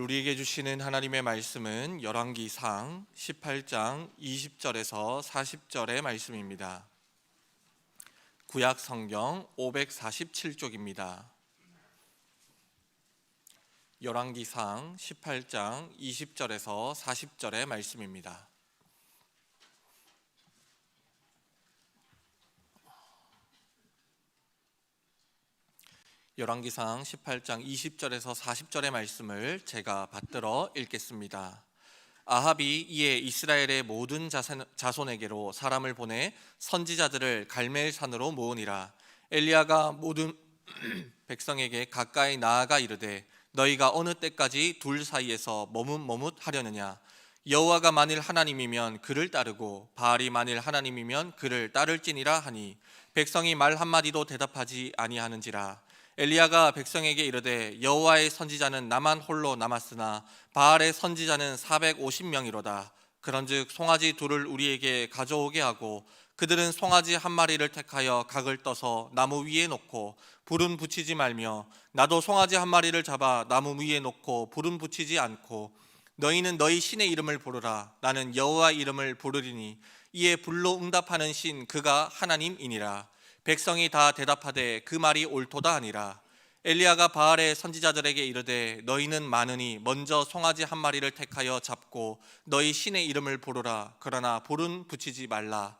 우리에게 주시는 하나님의 말씀은 열왕기상 18장 20절에서 40절의 말씀입니다. 구약 성경 547쪽입니다. 열왕기상 18장 20절에서 40절의 말씀입니다. 열왕기상 18장 20절에서 40절의 말씀을 제가 받들어 읽겠습니다. 아합이 이에 이스라엘의 모든 자손에게로 사람을 보내 선지자들을 갈멜산으로 모으니라. 엘리야가 모든 백성에게 가까이 나아가 이르되 너희가 어느 때까지 둘 사이에서 머뭇머뭇하려느냐. 여호와가 만일 하나님이면 그를 따르고 바알이 만일 하나님이면 그를 따를지니라 하니 백성이 말 한마디도 대답하지 아니하는지라. 엘리야가 백성에게 이르되 여호와의 선지자는 나만 홀로 남았으나 바알의 선지자는 450명이로다. 그런즉 송아지 둘을 우리에게 가져오게 하고 그들은 송아지 한 마리를 택하여 각을 떠서 나무 위에 놓고 불은 붙이지 말며 나도 송아지 한 마리를 잡아 나무 위에 놓고 불은 붙이지 않고 너희는 너희 신의 이름을 부르라. 나는 여호와 이름을 부르리니 이에 불로 응답하는 신 그가 하나님이니라. 백성이 다 대답하되 그 말이 옳도다 하니라. 엘리야가 바알의 선지자들에게 이르되 너희는 많으니 먼저 송아지 한 마리를 택하여 잡고 너희 신의 이름을 부르라. 그러나 불은 붙이지 말라.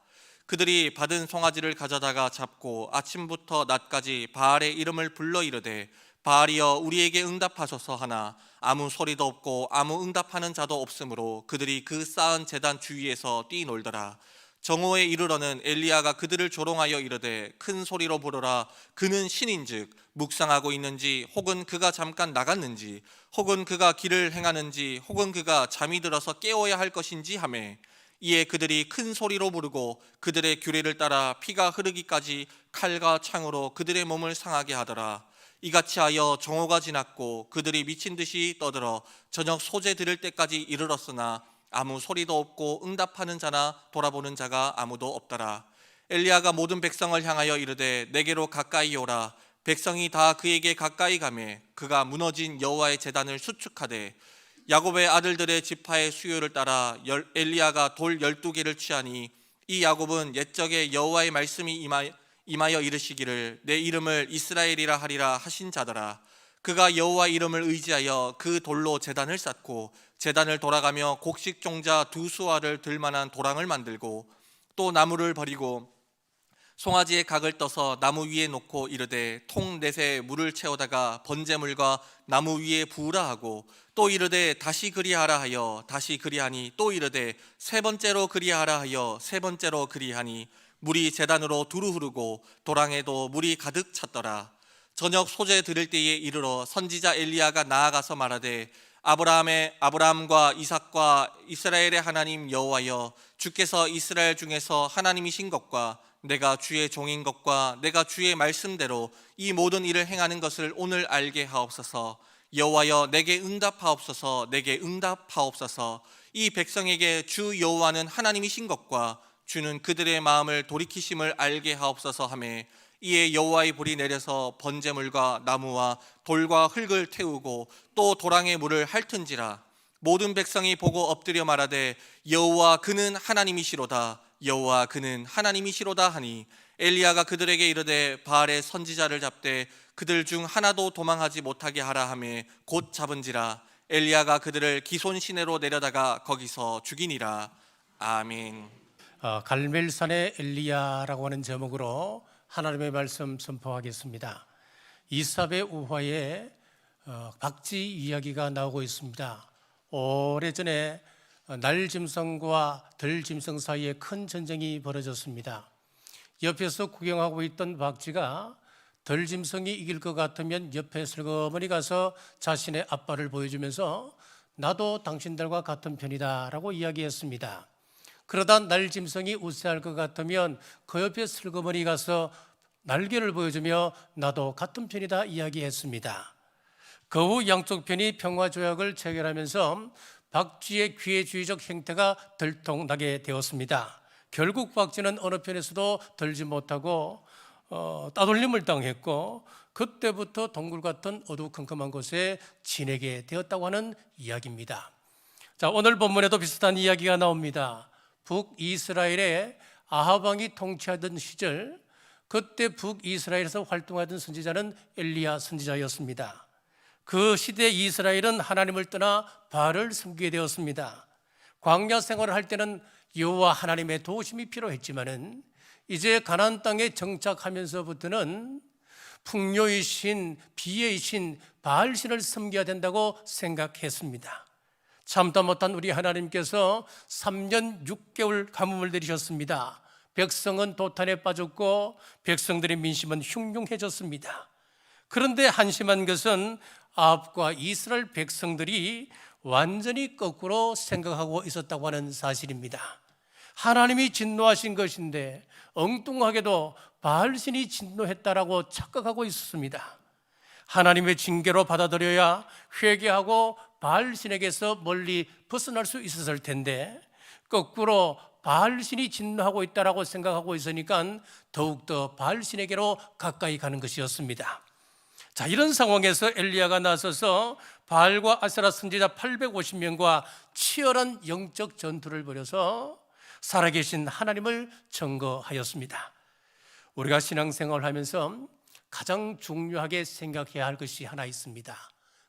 그들이 받은 송아지를 가져다가 잡고 아침부터 낮까지 바알의 이름을 불러 이르되 바알이여 우리에게 응답하소서 하나 아무 소리도 없고 아무 응답하는 자도 없으므로 그들이 그 쌓은 제단 주위에서 뛰놀더라. 정오에 이르러는 엘리야가 그들을 조롱하여 이르되 큰 소리로 부르라. 그는 신인즉 묵상하고 있는지 혹은 그가 잠깐 나갔는지 혹은 그가 길을 행하는지 혹은 그가 잠이 들어서 깨워야 할 것인지 하매 이에 그들이 큰 소리로 부르고 그들의 규례를 따라 피가 흐르기까지 칼과 창으로 그들의 몸을 상하게 하더라. 이같이 하여 정오가 지났고 그들이 미친 듯이 떠들어 저녁 소재 들을 때까지 이르렀으나 아무 소리도 없고 응답하는 자나 돌아보는 자가 아무도 없더라. 엘리야가 모든 백성을 향하여 이르되 내게로 가까이 오라. 백성이 다 그에게 가까이 가매 그가 무너진 여호와의 제단을 수축하되 야곱의 아들들의 지파의 수요를 따라 엘리야가 돌 12개를 취하니 이 야곱은 옛적에 여호와의 말씀이 임하여 이르시기를 내 이름을 이스라엘이라 하리라 하신 자더라. 그가 여호와 이름을 의지하여 그 돌로 제단을 쌓고 제단을 돌아가며 곡식 종자 2수아를 들만한 도랑을 만들고 또 나무를 버리고 송아지의 각을 떠서 나무 위에 놓고 이르되 통 넷에 물을 채우다가 번제물과 나무 위에 부으라 하고 또 이르되 다시 그리하라 하여 다시 그리하니 또 이르되 세 번째로 그리하라 하여 세 번째로 그리하니 물이 제단으로 두루 흐르고 도랑에도 물이 가득 찼더라. 저녁 소재 들을 때에 이르러 선지자 엘리야가 나아가서 말하되 아브라함과 이삭과 이스라엘의 하나님 여호와여 주께서 이스라엘 중에서 하나님이신 것과 내가 주의 종인 것과 내가 주의 말씀대로 이 모든 일을 행하는 것을 오늘 알게 하옵소서. 여호와여 내게 응답하옵소서. 내게 응답하옵소서. 이 백성에게 주 여호와는 하나님이신 것과 주는 그들의 마음을 돌이키심을 알게 하옵소서 하매 이에 여호와의 불이 내려서 번제물과 나무와 돌과 흙을 태우고 또 도랑의 물을 핥은지라. 모든 백성이 보고 엎드려 말하되 여호와 그는 하나님이시로다. 여호와 그는 하나님이시로다 하니 엘리야가 그들에게 이르되 바알의 선지자를 잡되 그들 중 하나도 도망하지 못하게 하라 하매 곧 잡은지라. 엘리야가 그들을 기손 시내로 내려다가 거기서 죽이니라. 아멘. 갈멜산의 엘리야라고 하는 제목으로 하나님의 말씀 선포하겠습니다. 이삭의 우화에 박쥐 이야기가 나오고 있습니다. 오래전에 날짐승과 들짐승 사이에 큰 전쟁이 벌어졌습니다. 옆에서 구경하고 있던 박쥐가 들짐승이 이길 것 같으면 옆에 슬그머니 가서 자신의 앞발을 보여주면서 나도 당신들과 같은 편이다 라고 이야기했습니다. 그러다 날짐승이 우세할 것 같으면 그 옆에 슬그머니 가서 날개를 보여주며 나도 같은 편이다 이야기했습니다. 그 후 양쪽 편이 평화조약을 체결하면서 박쥐의 기회주의적 행태가 들통나게 되었습니다. 결국 박쥐는 어느 편에서도 들지 못하고 따돌림을 당했고 그때부터 동굴 같은 어두컴컴한 곳에 지내게 되었다고 하는 이야기입니다. 자, 오늘 본문에도 비슷한 이야기가 나옵니다. 북이스라엘의 아합 왕이 통치하던 시절, 그때 북이스라엘에서 활동하던 선지자는 엘리야 선지자였습니다. 그 시대 이스라엘은 하나님을 떠나 바알을 섬기게 되었습니다. 광야 생활을 할 때는 여호와 하나님의 도우심이 필요했지만은 이제 가나안 땅에 정착하면서부터는 풍요의 신, 비의 신, 바알신을 섬겨야 된다고 생각했습니다. 참다 못한 우리 하나님께서 3년 6개월 가뭄을 내리셨습니다. 백성은 도탄에 빠졌고 백성들의 민심은 흉흉해졌습니다. 그런데 한심한 것은 아합과 이스라엘 백성들이 완전히 거꾸로 생각하고 있었다고 하는 사실입니다. 하나님이 진노하신 것인데 엉뚱하게도 바알신이 진노했다라고 착각하고 있었습니다. 하나님의 징계로 받아들여야 회개하고 바알신에게서 멀리 벗어날 수 있었을 텐데 거꾸로 바알신이 진노하고 있다라고 생각하고 있으니까 더욱더 바알신에게로 가까이 가는 것이었습니다. 자, 이런 상황에서 엘리야가 나서서 바알과 아세라 선지자 850명과 치열한 영적 전투를 벌여서 살아계신 하나님을 증거하였습니다. 우리가 신앙생활을 하면서 가장 중요하게 생각해야 할 것이 하나 있습니다.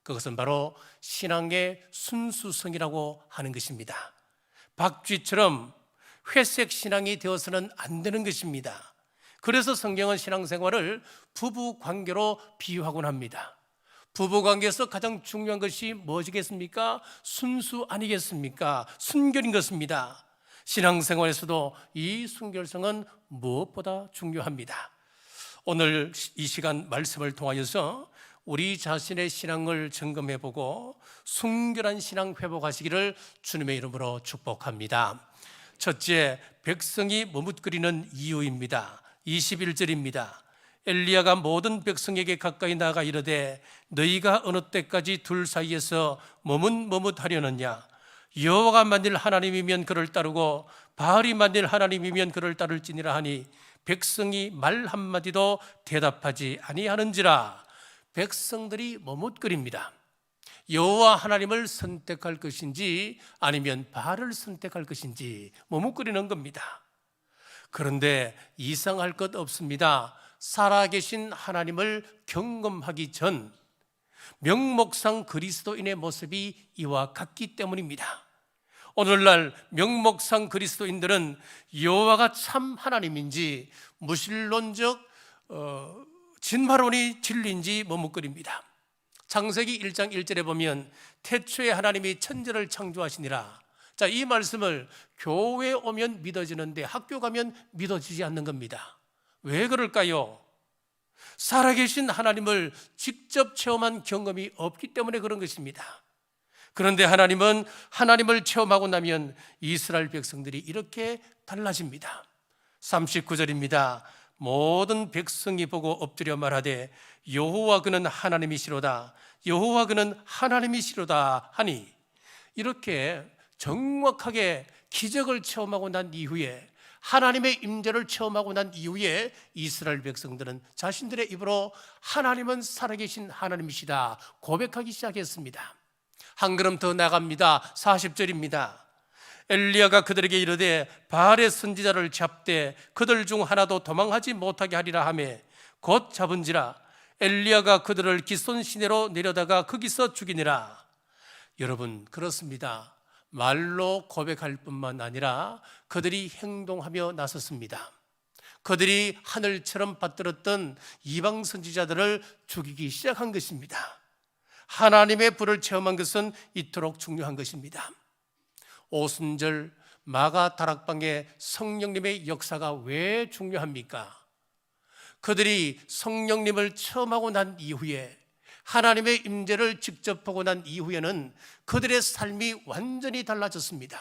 그것은 바로 신앙의 순수성이라고 하는 것입니다. 박쥐처럼 회색 신앙이 되어서는 안 되는 것입니다. 그래서 성경은 신앙생활을 부부 관계로 비유하곤 합니다. 부부 관계에서 가장 중요한 것이 무엇이겠습니까? 순수 아니겠습니까? 순결인 것입니다. 신앙생활에서도 이 순결성은 무엇보다 중요합니다. 오늘 이 시간 말씀을 통하여서 우리 자신의 신앙을 점검해보고 순결한 신앙 회복하시기를 주님의 이름으로 축복합니다. 첫째, 백성이 머뭇거리는 이유입니다. 21절입니다. 엘리야가 모든 백성에게 가까이 나가 이르되 너희가 어느 때까지 둘 사이에서 머뭇머뭇하려느냐? 여호와가 만일 하나님이면 그를 따르고 바알이 만일 하나님이면 그를 따를지니라 하니 백성이 말 한마디도 대답하지 아니하는지라. 백성들이 머뭇거립니다. 여호와 하나님을 선택할 것인지 아니면 바알을 선택할 것인지 머뭇거리는 겁니다. 그런데 이상할 것 없습니다. 살아계신 하나님을 경험하기 전 명목상 그리스도인의 모습이 이와 같기 때문입니다. 오늘날 명목상 그리스도인들은 여호와가 참 하나님인지 무신론적 진화론이 진리인지 머뭇거립니다. 창세기 1장 1절에 보면 태초에 하나님이 천지를 창조하시니라. 자, 이 말씀을 교회에 오면 믿어지는데 학교 가면 믿어지지 않는 겁니다. 왜 그럴까요? 살아계신 하나님을 직접 체험한 경험이 없기 때문에 그런 것입니다. 그런데 하나님은 하나님을 체험하고 나면 이스라엘 백성들이 이렇게 달라집니다. 39절입니다. 모든 백성이 보고 엎드려 말하되 여호와 그는 하나님이시로다. 여호와 그는 하나님이시로다 하니, 이렇게 정확하게 기적을 체험하고 난 이후에, 하나님의 임재를 체험하고 난 이후에 이스라엘 백성들은 자신들의 입으로 하나님은 살아계신 하나님이시다 고백하기 시작했습니다. 한 걸음 더 나갑니다. 40절입니다. 엘리야가 그들에게 이르되 바알의 선지자를 잡되 그들 중 하나도 도망하지 못하게 하리라 하며 곧 잡은지라. 엘리야가 그들을 기손 시내로 내려다가 거기서 죽이니라. 여러분, 그렇습니다. 말로 고백할 뿐만 아니라 그들이 행동하며 나섰습니다. 그들이 하늘처럼 받들었던 이방 선지자들을 죽이기 시작한 것입니다. 하나님의 불을 체험한 것은 이토록 중요한 것입니다. 오순절 마가 다락방의 성령님의 역사가 왜 중요합니까? 그들이 성령님을 체험하고 난 이후에, 하나님의 임재를 직접 보고 난 이후에는 그들의 삶이 완전히 달라졌습니다.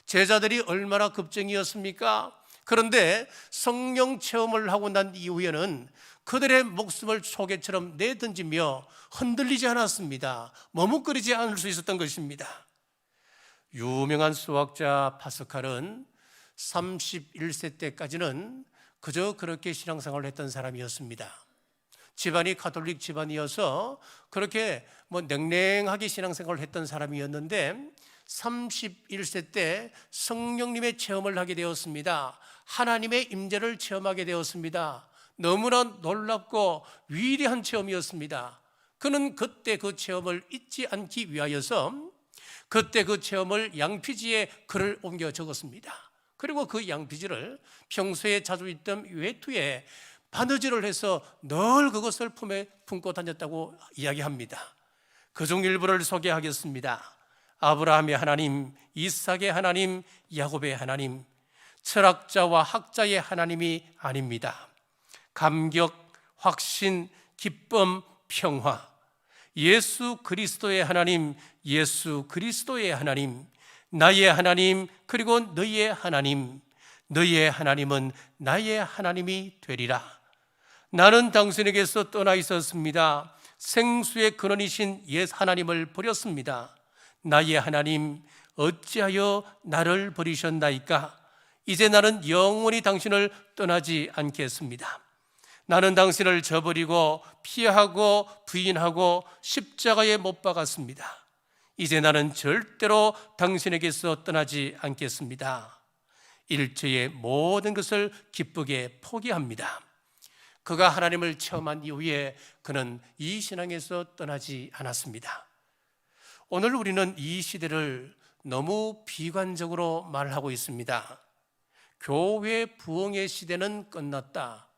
제자들이 얼마나 급쟁이였습니까? 그런데 성령 체험을 하고 난 이후에는 그들의 목숨을 초계처럼 내던지며 흔들리지 않았습니다. 머뭇거리지 않을 수 있었던 것입니다. 유명한 수학자 파스칼은 31세 때까지는 그저 그렇게 신앙생활을 했던 사람이었습니다. 집안이 가톨릭 집안이어서 그렇게 냉랭하게 신앙생활을 했던 사람이었는데 31세 때 성령님의 체험을 하게 되었습니다. 하나님의 임재를 체험하게 되었습니다. 너무나 놀랍고 위대한 체험이었습니다. 그는 그때 그 체험을 잊지 않기 위하여서 그때 그 체험을 양피지에 글을 옮겨 적었습니다. 그리고 그 양피지를 평소에 자주 있던 외투에 바느질을 해서 늘 그것을 품에 품고 다녔다고 이야기합니다. 그중 일부를 소개하겠습니다. 아브라함의 하나님, 이삭의 하나님, 야곱의 하나님, 철학자와 학자의 하나님이 아닙니다. 감격, 확신, 기쁨, 평화, 예수 그리스도의 하나님, 예수 그리스도의 하나님, 나의 하나님, 그리고 너의 하나님, 너의 하나님은 나의 하나님이 되리라. 나는 당신에게서 떠나 있었습니다. 생수의 근원이신 옛 하나님을 버렸습니다. 나의 하나님, 어찌하여 나를 버리셨나이까? 이제 나는 영원히 당신을 떠나지 않겠습니다. 나는 당신을 저버리고 피하고 부인하고 십자가에 못 박았습니다. 이제 나는 절대로 당신에게서 떠나지 않겠습니다. 일체의 모든 것을 기쁘게 포기합니다. 그가 하나님을 체험한 이후에 그는 이 신앙에서 떠나지 않았습니다. 오늘 우리는 이 시대를 너무 비관적으로 말하고 있습니다. 교회 부흥의 시대는 끝났다.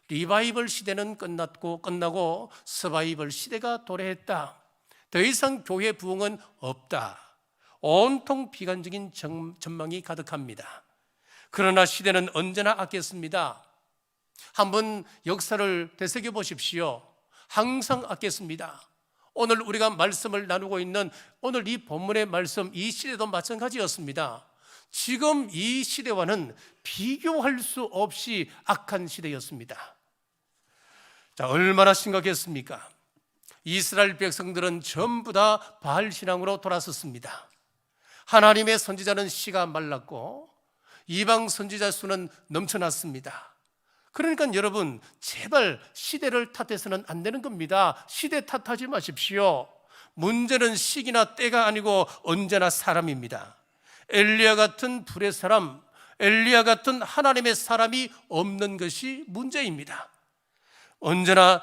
리바이벌 시대는 끝나고 서바이벌 시대가 도래했다. 더 이상 교회 부흥은 없다. 온통 비관적인 전망이 가득합니다. 그러나 시대는 언제나 아꼈습니다. 한번 역사를 되새겨 보십시오. 항상 아꼈습니다. 오늘 우리가 말씀을 나누고 있는 오늘 이 본문의 말씀, 이 시대도 마찬가지였습니다. 지금 이 시대와는 비교할 수 없이 악한 시대였습니다. 자, 얼마나 심각했습니까? 이스라엘 백성들은 전부 다 바알 신앙으로 돌아섰습니다. 하나님의 선지자는 씨가 말랐고 이방 선지자 수는 넘쳐났습니다. 그러니까 여러분, 제발 시대를 탓해서는 안 되는 겁니다. 시대 탓하지 마십시오. 문제는 시기나 때가 아니고 언제나 사람입니다. 엘리야 같은 불의 사람, 엘리야 같은 하나님의 사람이 없는 것이 문제입니다. 언제나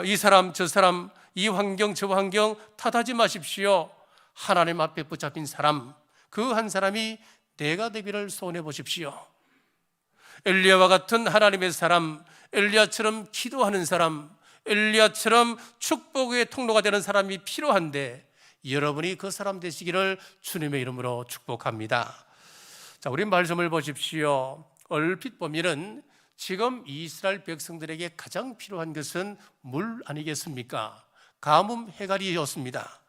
이 사람 저 사람, 이 환경 저 환경 탓하지 마십시오. 하나님 앞에 붙잡힌 사람, 그 한 사람이 내가 되기를 소원해 보십시오. 엘리야와 같은 하나님의 사람, 엘리야처럼 기도하는 사람, 엘리야처럼 축복의 통로가 되는 사람이 필요한데 여러분이 그 사람 되시기를 주님의 이름으로 축복합니다. 자, 우리 말씀을 보십시오. 얼핏 보면은 지금 이스라엘 백성들에게 가장 필요한 것은 물 아니겠습니까? 가뭄 해갈이었습니다.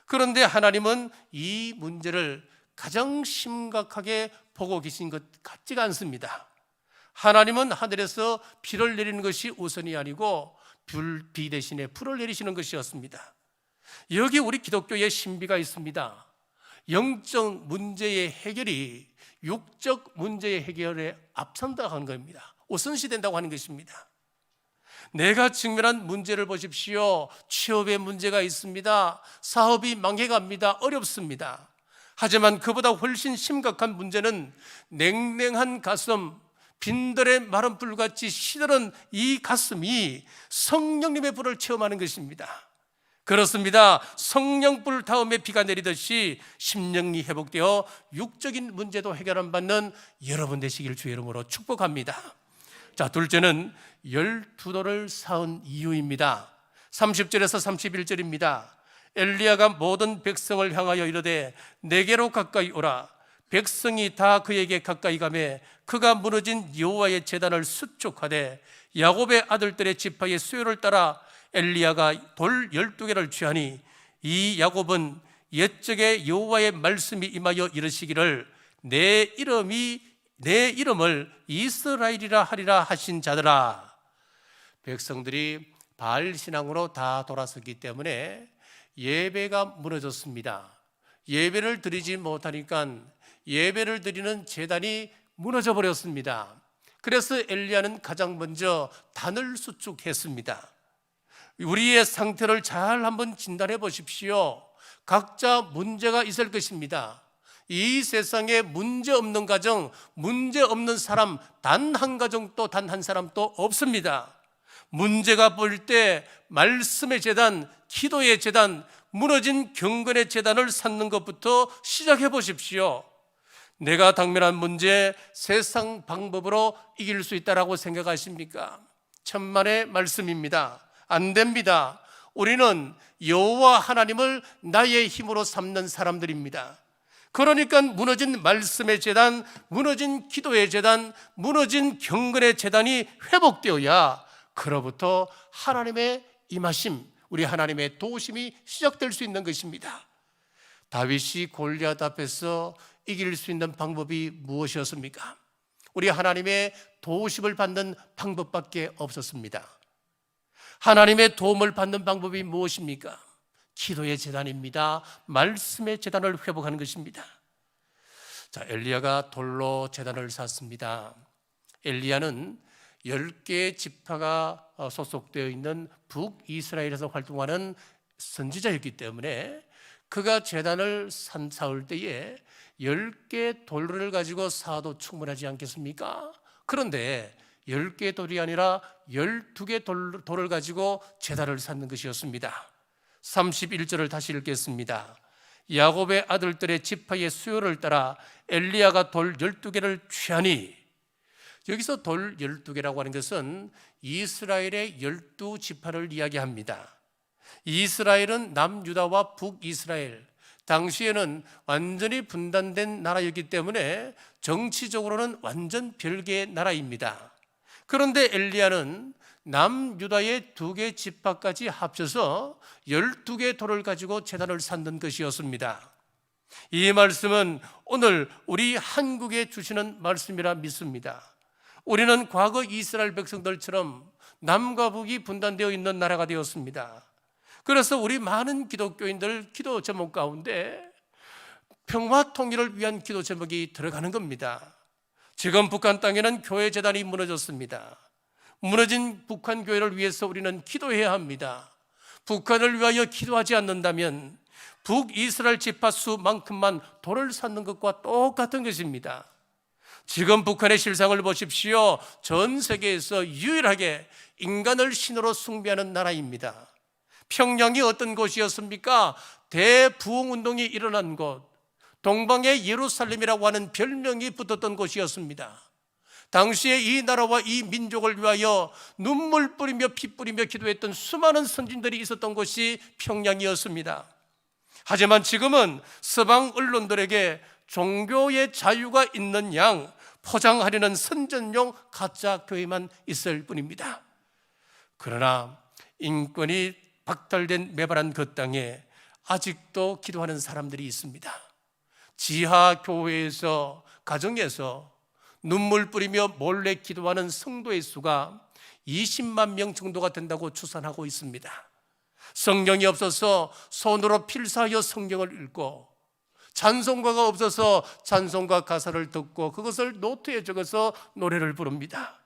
그런데 하나님은 이 문제를 가장 심각하게 보고 계신 것 같지가 않습니다. 하나님은 하늘에서 비를 내리는 것이 우선이 아니고 비 대신에 불을 내리시는 것이었습니다. 여기 우리 기독교의 신비가 있습니다. 영적 문제의 해결이 육적 문제의 해결에 앞선다고 하는 겁니다. 우선시된다고 하는 것입니다. 내가 직면한 문제를 보십시오. 취업에 문제가 있습니다. 사업이 망해갑니다. 어렵습니다. 하지만 그보다 훨씬 심각한 문제는 냉랭한 가슴, 빈들의 마른 불같이 시들은 이 가슴이 성령님의 불을 체험하는 것입니다. 그렇습니다. 성령불 다음에 비가 내리듯이 심령이 회복되어 육적인 문제도 해결 안 받는 여러분 되시길 주의 이름으로 축복합니다. 자, 둘째는 12돌을 쌓은 이유입니다. 30절에서 31절입니다. 엘리야가 모든 백성을 향하여 이르되 내게로 가까이 오라. 백성이 다 그에게 가까이 가매 그가 무너진 여호와의 제단을 수축하되 야곱의 아들들의 지파의 수요를 따라 엘리야가 돌 12개를 취하니 이 야곱은 옛적에 여호와의 말씀이 임하여 이르시기를 내 이름을 이스라엘이라 하리라 하신 자들아. 백성들이 바알 신앙으로 다 돌아섰기 때문에 예배가 무너졌습니다. 예배를 드리지 못하니까 예배를 드리는 제단이 무너져 버렸습니다. 그래서 엘리야는 가장 먼저 단을 수축했습니다. 우리의 상태를 잘 한번 진단해 보십시오. 각자 문제가 있을 것입니다. 이 세상에 문제 없는 가정, 문제 없는 사람 단 한 가정도 단 한 사람도 없습니다. 문제가 볼 때 말씀의 재단, 기도의 재단, 무너진 경건의 재단을 쌓는 것부터 시작해 보십시오. 내가 당면한 문제 세상 방법으로 이길 수 있다라고 생각하십니까? 천만의 말씀입니다. 안 됩니다. 우리는 여호와 하나님을 나의 힘으로 삼는 사람들입니다. 그러니까 무너진 말씀의 재단, 무너진 기도의 재단, 무너진 경건의 재단이 회복되어야 그로부터 하나님의 임하심, 우리 하나님의 도우심이 시작될 수 있는 것입니다. 다윗이 골리앗 앞에서 이길 수 있는 방법이 무엇이었습니까? 우리 하나님의 도우심을 받는 방법밖에 없었습니다. 하나님의 도움을 받는 방법이 무엇입니까? 기도의 재단입니다. 말씀의 재단을 회복하는 것입니다. 자, 엘리야가 돌로 재단을 샀습니다. 엘리야는 10개의 지파가 소속되어 있는 북이스라엘에서 활동하는 선지자였기 때문에 그가 재단을 쌓을 때에 10개 돌을 가지고 쌓아도 충분하지 않겠습니까? 그런데 10개 돌이 아니라 12개 돌을 가지고 재단을 쌓는 것이었습니다. 31절을 다시 읽겠습니다. 야곱의 아들들의 지파의 수요를 따라 엘리야가 돌 12개를 취하니, 여기서 돌 12개라고 하는 것은 이스라엘의 12지파를 이야기합니다. 이스라엘은 남유다와 북이스라엘, 당시에는 완전히 분단된 나라였기 때문에 정치적으로는 완전 별개의 나라입니다. 그런데 엘리야는 남유다의 2개 지파까지 합쳐서 12개 돌을 가지고 제단을 쌓는 것이었습니다. 이 말씀은 오늘 우리 한국에 주시는 말씀이라 믿습니다. 우리는 과거 이스라엘 백성들처럼 남과 북이 분단되어 있는 나라가 되었습니다. 그래서 우리 많은 기독교인들 기도 제목 가운데 평화 통일을 위한 기도 제목이 들어가는 겁니다. 지금 북한 땅에는 교회 재단이 무너졌습니다. 무너진 북한 교회를 위해서 우리는 기도해야 합니다. 북한을 위하여 기도하지 않는다면 북이스라엘 지파 수만큼만 돌을 쌓는 것과 똑같은 것입니다. 지금 북한의 실상을 보십시오. 전 세계에서 유일하게 인간을 신으로 숭배하는 나라입니다. 평양이 어떤 곳이었습니까? 대부흥운동이 일어난 곳, 동방의 예루살렘이라고 하는 별명이 붙었던 곳이었습니다. 당시에 이 나라와 이 민족을 위하여 눈물 뿌리며 피 뿌리며 기도했던 수많은 선진들이 있었던 곳이 평양이었습니다. 하지만 지금은 서방 언론들에게 종교의 자유가 있는 양 포장하려는 선전용 가짜 교회만 있을 뿐입니다. 그러나 인권이 박탈된 메바란 그 땅에 아직도 기도하는 사람들이 있습니다. 지하 교회에서, 가정에서 눈물 뿌리며 몰래 기도하는 성도의 수가 20만 명 정도가 된다고 추산하고 있습니다. 성경이 없어서 손으로 필사하여 성경을 읽고, 찬송가가 없어서 찬송가 가사를 듣고 그것을 노트에 적어서 노래를 부릅니다.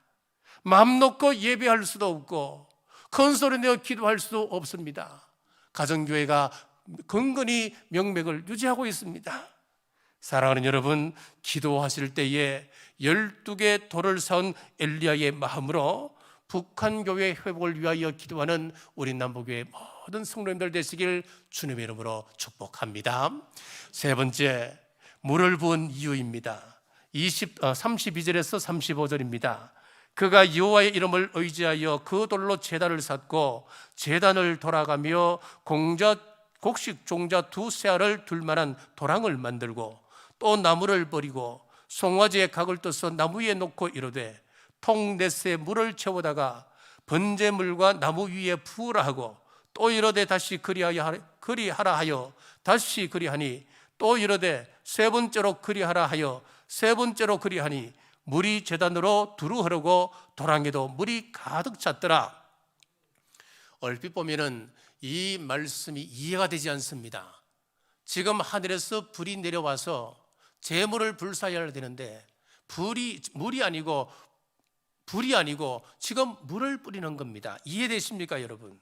마음 놓고 예배할 수도 없고 큰 소리 내어 기도할 수 없습니다. 가정교회가 근근히 명맥을 유지하고 있습니다. 사랑하는 여러분, 기도하실 때에 12개 돌을 쌓은 엘리야의 마음으로 북한 교회 회복을 위하여 기도하는 우리 남북교회 모든 성도님들 되시길 주님의 이름으로 축복합니다. 세 번째, 물을 부은 이유입니다. 32절에서 35절입니다. 그가 여호와의 이름을 의지하여 그 돌로 제단을 쌓고 제단을 돌아가며 곡식 종자 2세알을 둘 만한 도랑을 만들고 또 나무를 버리고 송아지의 각을 떠서 나무 위에 놓고 이르되 통 넷에 물을 채우다가 번제물과 나무 위에 부으라 하고 또 이르되 다시 그리하라 하여 다시 그리하니 또 이르되 세 번째로 그리하라 하여 세 번째로 그리하니 물이 제단으로 두루 흐르고 도랑에도 물이 가득 찼더라. 얼핏 보면은 이 말씀이 이해가 되지 않습니다. 지금 하늘에서 불이 내려와서 재물을 불사해야 되는데 물이 아니고 불이 아니고 지금 물을 뿌리는 겁니다. 이해되십니까, 여러분?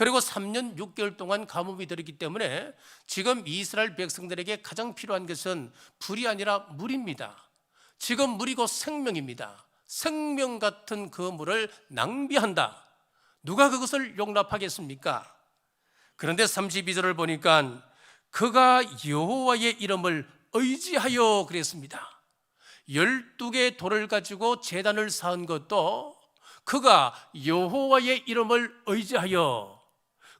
그리고 3년 6개월 동안 가뭄이 들었기 때문에 지금 이스라엘 백성들에게 가장 필요한 것은 불이 아니라 물입니다. 지금 물이 곧 생명입니다. 생명 같은 그 물을 낭비한다. 누가 그것을 용납하겠습니까? 그런데 32절을 보니까 그가 여호와의 이름을 의지하여 그랬습니다. 12개의 돌을 가지고 제단을 쌓은 것도 그가 여호와의 이름을 의지하여,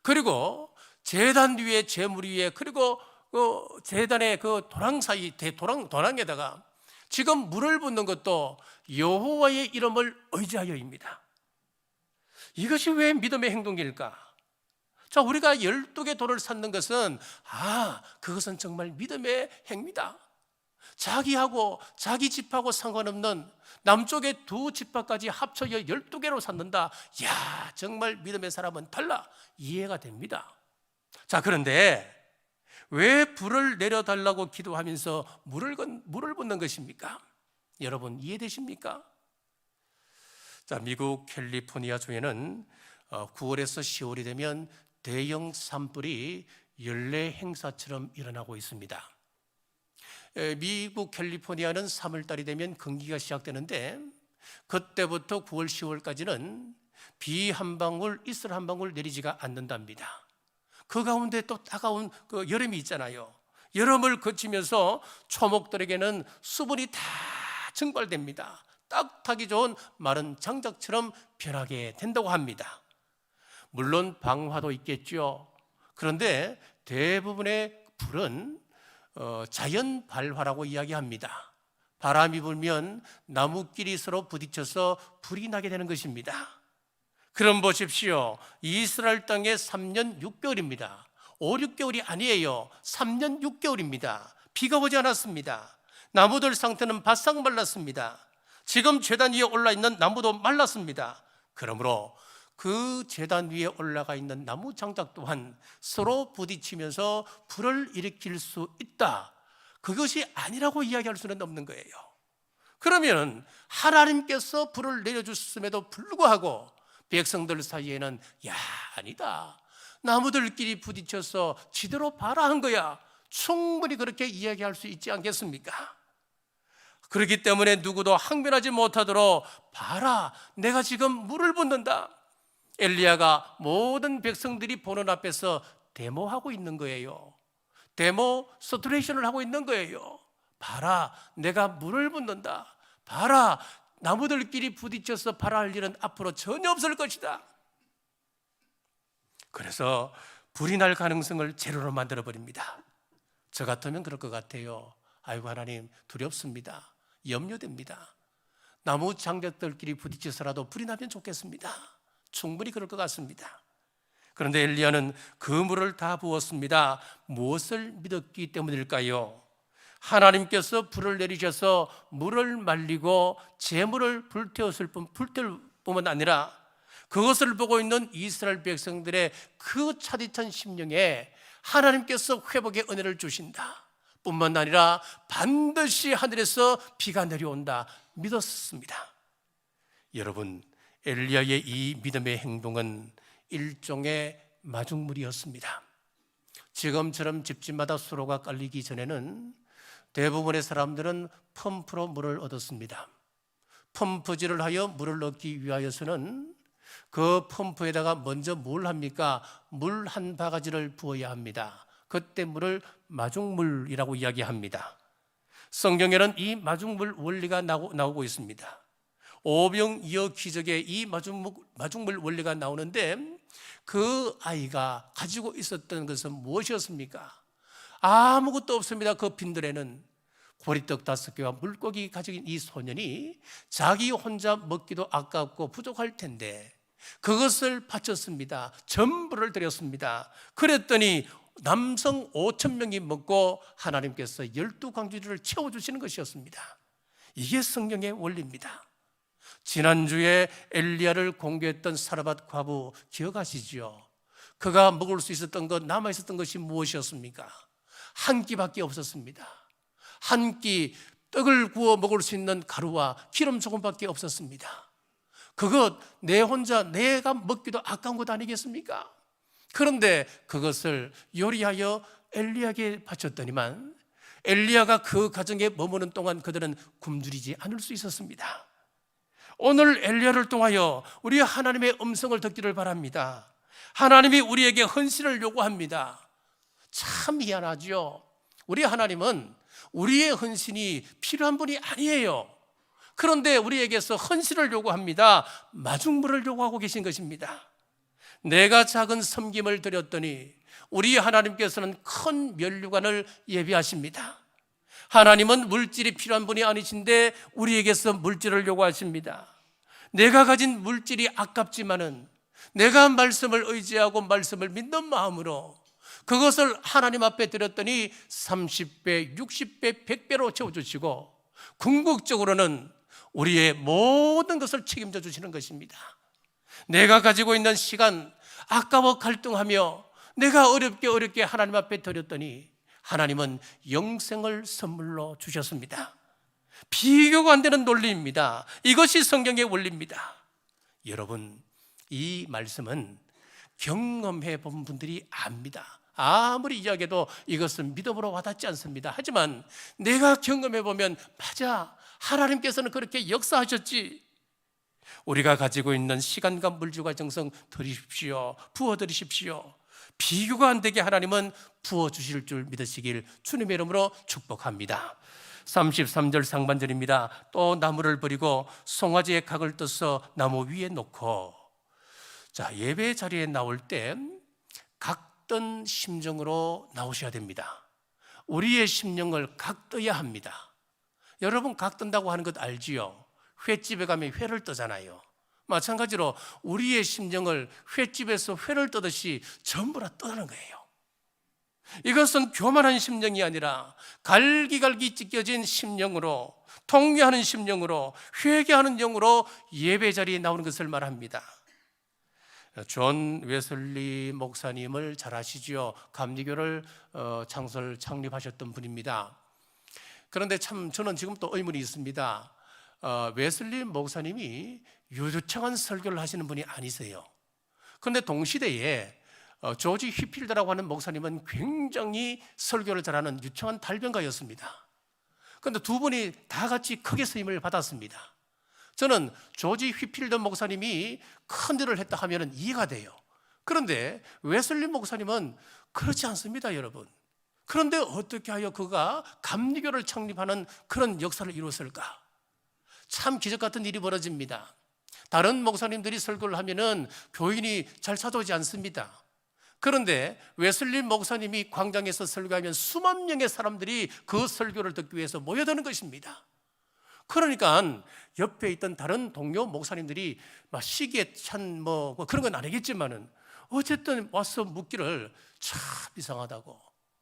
그리고 제단 위에 제물 위에, 그리고 그 제단의 그 도랑 사이 도랑에다가 지금 물을 붓는 것도 여호와의 이름을 의지하여입니다. 이것이 왜 믿음의 행동일까? 자, 우리가 12개 돌을 쌓는 것은 그것은 정말 믿음의 행위다. 자기하고 자기 집하고 상관없는 남쪽의 두 지파까지 합쳐서 12개로 쌓는다. 야, 정말 믿음의 사람은 달라. 이해가 됩니다. 자, 그런데 왜 불을 내려달라고 기도하면서 물을 붓는 것입니까? 여러분 이해되십니까? 자, 미국 캘리포니아 주에는 9월에서 10월이 되면 대형 산불이 연례 행사처럼 일어나고 있습니다. 미국 캘리포니아는 3월달이 되면 건기가 시작되는데 그때부터 9월, 10월까지는 비 한 방울, 이슬 한 방울 내리지가 않는답니다. 그 가운데 또 따가운 그 여름이 있잖아요. 여름을 거치면서 초목들에게는 수분이 다 증발됩니다. 딱 타기 좋은 마른 장작처럼 변하게 된다고 합니다. 물론 방화도 있겠죠. 그런데 대부분의 불은 자연 발화라고 이야기합니다. 바람이 불면 나무끼리 서로 부딪혀서 불이 나게 되는 것입니다. 그럼 보십시오. 이스라엘 땅에 3년 6개월입니다. 5, 6개월이 아니에요. 3년 6개월입니다. 비가 오지 않았습니다. 나무들 상태는 바싹 말랐습니다. 지금 제단 위에 올라있는 나무도 말랐습니다. 그러므로 그 제단 위에 올라가 있는 나무 장작 또한 서로 부딪히면서 불을 일으킬 수 있다. 그것이 아니라고 이야기할 수는 없는 거예요. 그러면 하나님께서 불을 내려주셨음에도 불구하고 백성들 사이에는 아니다. 나무들끼리 부딪혀서 지대로 발화한 거야. 충분히 그렇게 이야기할 수 있지 않겠습니까? 그렇기 때문에 누구도 항변하지 못하도록 봐라, 내가 지금 물을 붓는다. 엘리야가 모든 백성들이 보는 앞에서 데모하고 있는 거예요. 데모스트레이션을 하고 있는 거예요. 봐라, 내가 물을 붓는다. 봐라, 나무들끼리 부딪혀서 발화할 일은 앞으로 전혀 없을 것이다. 그래서 불이 날 가능성을 제로로 만들어버립니다. 저 같으면 그럴 것 같아요. 아이고 하나님, 두렵습니다. 염려됩니다. 나무 장작들끼리 부딪혀서라도 불이 나면 좋겠습니다. 충분히 그럴 것 같습니다. 그런데 엘리야는 그 물을 다 부었습니다. 무엇을 믿었기 때문일까요? 하나님께서 불을 내리셔서 물을 말리고 재물을 불태울 뿐만 아니라 그것을 보고 있는 이스라엘 백성들의 그 차디찬 심령에 하나님께서 회복의 은혜를 주신다 뿐만 아니라 반드시 하늘에서 비가 내려온다 믿었습니다. 여러분, 엘리야의 이 믿음의 행동은 일종의 마중물이었습니다. 지금처럼 집집마다 수로가 깔리기 전에는 대부분의 사람들은 펌프로 물을 얻었습니다. 펌프질을 하여 물을 얻기 위하여서는 그 펌프에다가 먼저 뭘 합니까? 물 한 바가지를 부어야 합니다. 그때 물을 마중물이라고 이야기합니다. 성경에는 이 마중물 원리가 나오고 있습니다. 오병이어 기적에 이 마중물 원리가 나오는데 그 아이가 가지고 있었던 것은 무엇이었습니까? 아무것도 없습니다. 그 빈들에는 보리떡 5개와 물고기 가진 이 소년이 자기 혼자 먹기도 아깝고 부족할 텐데 그것을 바쳤습니다. 전부를 드렸습니다. 그랬더니 남성 5,000명이 먹고 하나님께서 12광주리를 채워주시는 것이었습니다. 이게 성경의 원리입니다. 지난주에 엘리야를 공개했던 사르밧 과부 기억하시죠? 그가 먹을 수 있었던 것, 남아있었던 것이 무엇이었습니까? 한 끼밖에 없었습니다. 한 끼 떡을 구워 먹을 수 있는 가루와 기름 조금밖에 없었습니다. 그것 내 혼자 내가 먹기도 아까운 것 아니겠습니까? 그런데 그것을 요리하여 엘리야에게 바쳤더니만 엘리야가 그 가정에 머무는 동안 그들은 굶주리지 않을 수 있었습니다. 오늘 엘리야를 통하여 우리 하나님의 음성을 듣기를 바랍니다. 하나님이 우리에게 헌신을 요구합니다. 참 미안하죠. 우리 하나님은 우리의 헌신이 필요한 분이 아니에요. 그런데 우리에게서 헌신을 요구합니다. 마중물을 요구하고 계신 것입니다. 내가 작은 섬김을 드렸더니 우리 하나님께서는 큰 면류관을 예비하십니다. 하나님은 물질이 필요한 분이 아니신데 우리에게서 물질을 요구하십니다. 내가 가진 물질이 아깝지만은 내가 말씀을 의지하고 말씀을 믿는 마음으로 그것을 하나님 앞에 드렸더니 30배, 60배, 100배로 채워주시고 궁극적으로는 우리의 모든 것을 책임져 주시는 것입니다. 내가 가지고 있는 시간 아까워 갈등하며 내가 어렵게 하나님 앞에 드렸더니 하나님은 영생을 선물로 주셨습니다. 비교가 안 되는 논리입니다. 이것이 성경의 원리입니다. 여러분, 이 말씀은 경험해 본 분들이 압니다. 아무리 이야기해도 이것은 믿음으로 와닿지 않습니다. 하지만 내가 경험해 보면 맞아, 하나님께서는 그렇게 역사하셨지. 우리가 가지고 있는 시간과 물질과 정성 드리십시오. 부어드리십시오. 비교가 안 되게 하나님은 부어주실 줄 믿으시길 주님의 이름으로 축복합니다. 33절 상반절입니다. 또 나무를 버리고 송아지의 각을 떠서 나무 위에 놓고. 자, 예배 자리에 나올 때 각던 심정으로 나오셔야 됩니다. 우리의 심령을 각떠야 합니다. 여러분, 각뜬다고 하는 것 알지요? 횟집에 가면 회를 떠잖아요. 마찬가지로 우리의 심정을 횟집에서 회를 떠듯이 전부 다 떠는 거예요. 이것은 교만한 심령이 아니라 갈기갈기 찢겨진 심령으로, 통회하는 심령으로, 회개하는 영으로 예배 자리에 나오는 것을 말합니다. 존 웨슬리 목사님을 잘 아시지요? 감리교를 창립하셨던 분입니다. 그런데 참 저는 지금 또 의문이 있습니다. 웨슬리 목사님이 유창한 설교를 하시는 분이 아니세요. 그런데 동시대에 조지 휘필드라고 하는 목사님은 굉장히 설교를 잘하는 유창한 달변가였습니다. 그런데 두 분이 다 같이 크게 쓰임을 받았습니다. 저는 조지 휘필드 목사님이 큰 일을 했다 하면 이해가 돼요. 그런데 웨슬리 목사님은 그렇지 않습니다, 여러분. 그런데 어떻게 하여 그가 감리교를 창립하는 그런 역사를 이뤘을까? 참 기적 같은 일이 벌어집니다. 다른 목사님들이 설교를 하면은 교인이 잘 찾아오지 않습니다. 그런데 웨슬리 목사님이 광장에서 설교하면 수만 명의 사람들이 그 설교를 듣기 위해서 모여드는 것입니다. 그러니까 옆에 있던 다른 동료 목사님들이 막 시기에 찬 뭐 그런 건 아니겠지만은 어쨌든 와서 묻기를 참 이상하다고.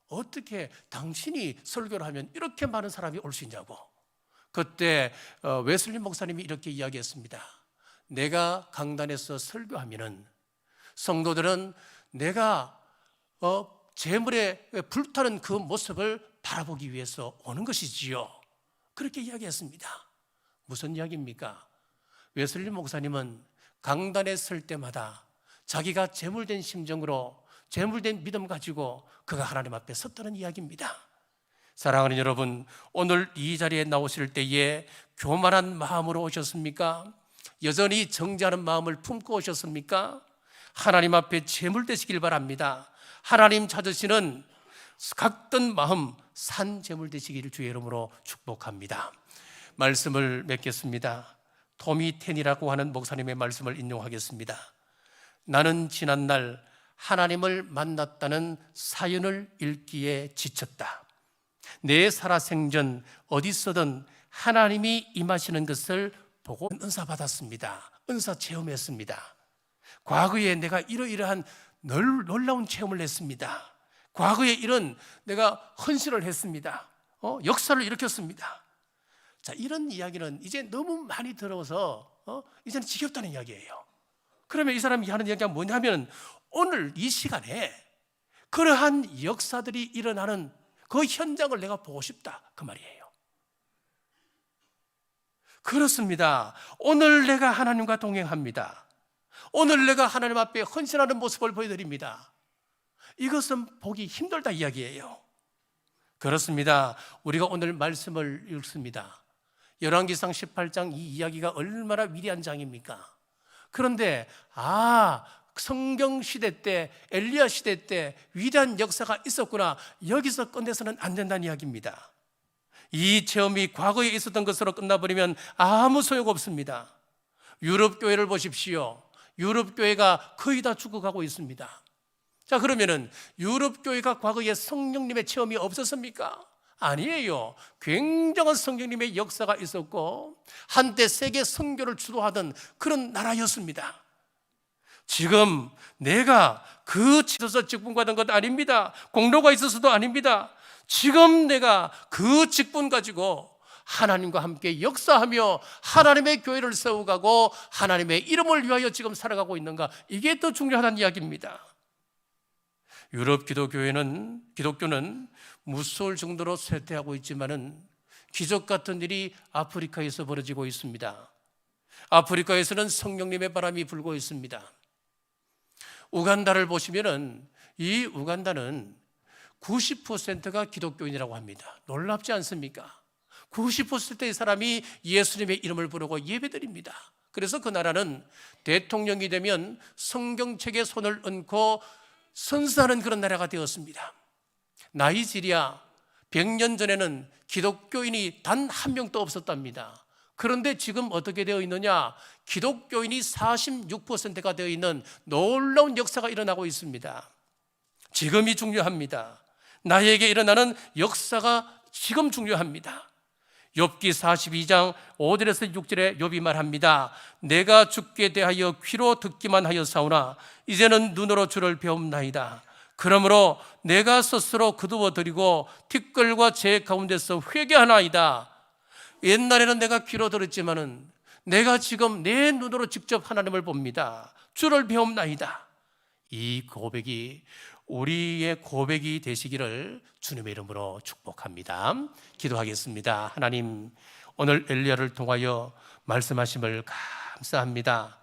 어떻게 당신이 설교를 하면 이렇게 많은 사람이 올 수 있냐고. 그때 웨슬리 목사님이 이렇게 이야기했습니다. 내가 강단에서 설교하면은 성도들은 내가 재물에 불타는 그 모습을 바라보기 위해서 오는 것이지요. 그렇게 이야기했습니다. 무슨 이야기입니까? 웨슬리 목사님은 강단에 설 때마다 자기가 재물된 심정으로, 재물된 믿음 가지고 그가 하나님 앞에 섰다는 이야기입니다. 사랑하는 여러분, 오늘 이 자리에 나오실 때에 교만한 마음으로 오셨습니까? 여전히 정죄하는 마음을 품고 오셨습니까? 하나님 앞에 제물되시길 바랍니다. 하나님 찾으시는 각던 마음 산 제물 되시기를 주의 이름으로 축복합니다. 말씀을 맺겠습니다. 토미 텐이라고 하는 목사님의 말씀을 인용하겠습니다. 나는 지난날 하나님을 만났다는 사연을 읽기에 지쳤다. 내 살아생전 어디서든 하나님이 임하시는 것을 보고 은사 받았습니다. 은사 체험했습니다. 과거에 내가 이러이러한 놀라운 체험을 했습니다. 과거에 이런 내가 헌신을 했습니다. 역사를 일으켰습니다. 자, 이런 이야기는 이제 너무 많이 들어서 이제는 지겹다는 이야기예요. 그러면 이 사람이 하는 이야기가 뭐냐면 오늘 이 시간에 그러한 역사들이 일어나는 그 현장을 내가 보고 싶다, 그 말이에요. 그렇습니다. 오늘 내가 하나님과 동행합니다. 오늘 내가 하나님 앞에 헌신하는 모습을 보여드립니다. 이것은 보기 힘들다 이야기예요. 그렇습니다. 우리가 오늘 말씀을 읽습니다. 열왕기상 18장 이 이야기가 얼마나 위대한 장입니까? 그런데 성경 시대 때, 엘리야 시대 때 위대한 역사가 있었구나, 여기서 끝내서는 안 된다는 이야기입니다. 이 체험이 과거에 있었던 것으로 끝나버리면 아무 소용없습니다. 유럽 교회를 보십시오. 유럽 교회가 거의 다 죽어가고 있습니다. 자, 그러면은 유럽 교회가 과거에 성령님의 체험이 없었습니까? 아니에요. 굉장한 성령님의 역사가 있었고 한때 세계 선교를 주도하던 그런 나라였습니다. 지금 내가 그 지도서 직분 받은 것 아닙니다. 공로가 있어서도 아닙니다. 지금 내가 그 직분 가지고 하나님과 함께 역사하며 하나님의 교회를 세워가고 하나님의 이름을 위하여 지금 살아가고 있는가, 이게 더 중요하다는 이야기입니다. 유럽 기독교는 무서울 정도로 쇠퇴하고 있지만은 기적 같은 일이 아프리카에서 벌어지고 있습니다. 아프리카에서는 성령님의 바람이 불고 있습니다. 우간다를 보시면은 이 우간다는 90%가 기독교인이라고 합니다. 놀랍지 않습니까? 90%의 사람이 예수님의 이름을 부르고 예배드립니다. 그래서 그 나라는 대통령이 되면 성경책에 손을 얹고 선사하는 그런 나라가 되었습니다. 나이지리아 100년 전에는 기독교인이 단 한 명도 없었답니다. 그런데 지금 어떻게 되어 있느냐? 기독교인이 46%가 되어 있는 놀라운 역사가 일어나고 있습니다. 지금이 중요합니다. 나에게 일어나는 역사가 지금 중요합니다. 욥기 42장 5절에서 6절에 욥이 말합니다. 내가 주께 대하여 귀로 듣기만 하였사오나 이제는 눈으로 주를 배움나이다. 그러므로 내가 스스로 거두어드리고 티끌과 재 가운데서 회개하나이다. 옛날에는 내가 귀로 들었지만은 내가 지금 내 눈으로 직접 하나님을 봅니다. 주를 배움나이다. 이 고백이 우리의 고백이 되시기를 주님의 이름으로 축복합니다. 기도하겠습니다. 하나님, 오늘 엘리야를 통하여 말씀하심을 감사합니다.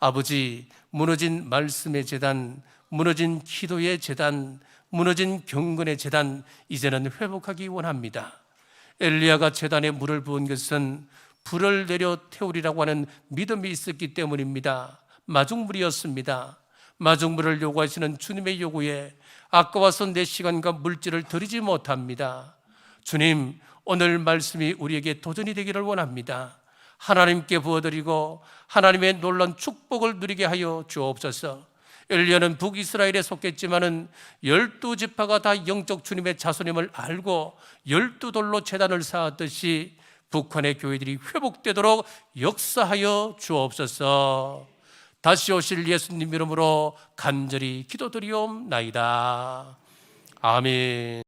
아버지, 무너진 말씀의 제단, 무너진 기도의 제단, 무너진 경건의 제단, 이제는 회복하기 원합니다. 엘리야가 제단에 물을 부은 것은 불을 내려 태우리라고 하는 믿음이 있었기 때문입니다. 마중물이었습니다. 마중물을 요구하시는 주님의 요구에 아까워서 내 시간과 물질을 드리지 못합니다. 주님, 오늘 말씀이 우리에게 도전이 되기를 원합니다. 하나님께 부어드리고 하나님의 놀라운 축복을 누리게 하여 주옵소서. 엘리야는 북이스라엘에 속했지만은 12지파가 다 영적 주님의 자손임을 알고 12돌로 제단을 쌓았듯이 북한의 교회들이 회복되도록 역사하여 주옵소서. 다시 오실 예수님 이름으로 간절히 기도드리옵나이다. 아멘.